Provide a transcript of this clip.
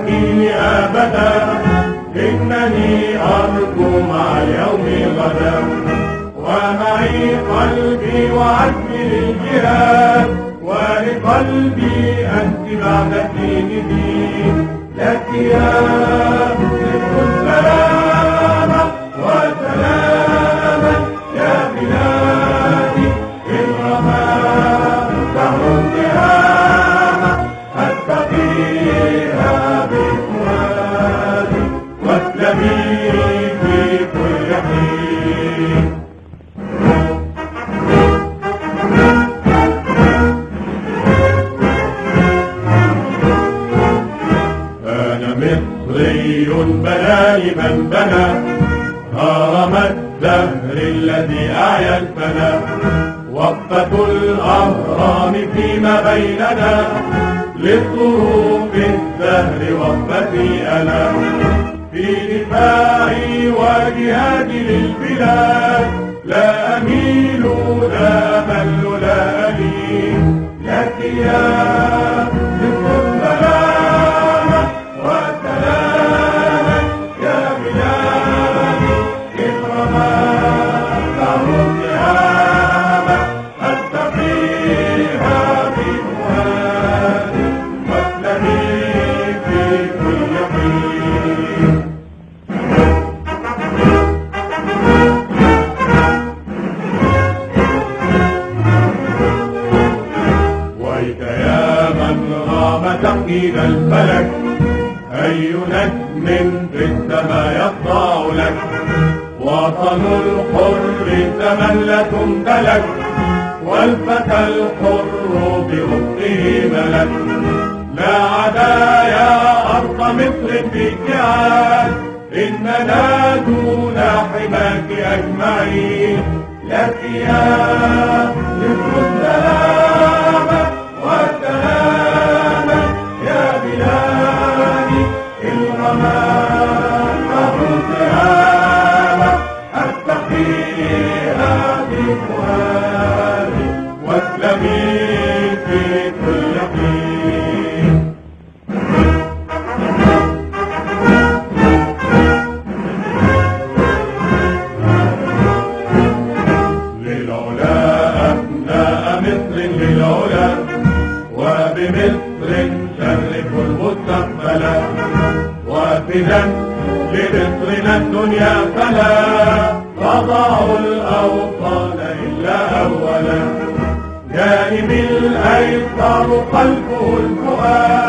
يبكي أبدا، إنني أرجو مع اليوم غدا، ومعي قلبي وعزمي للجهاد، ولقلبي أنت بعد سنين لك يا ذكر السلامة وسلاما يا بلادي، إن رمى دهر التهامة أستقيها بفؤادي، واسلمي في كل حين. مصري بناني من بنى هرم الدهر الذي أعيا الفنا، وقفة الأهرام فيما بيننا لصروف الدهر وقفتي أنا، في دفاعي وجهادي للبلاد لا أميل لا أمل لا ألين لك يا تقييد الفلك، أي نجم في السماء يخضع لك، وطن الحر زمن تمتلك، والفتى الحر برزقه ملك، لا عدا يا أرض مصر في ابتعاد، إننا دون حماك أجمعين لك يا ذكر السلامة والسلامة يا بلادي، الغمام نهر التهامة أستقيها بفؤادي، واسلمي في كل حين. للعلا أبناء مصر للعلا، وبمصر شرفوا المستقبل، وفدا لمصرنا الدنيا فلا تضع الأوطان إلا أولا، جانب الأيسر قلبه الفؤاد.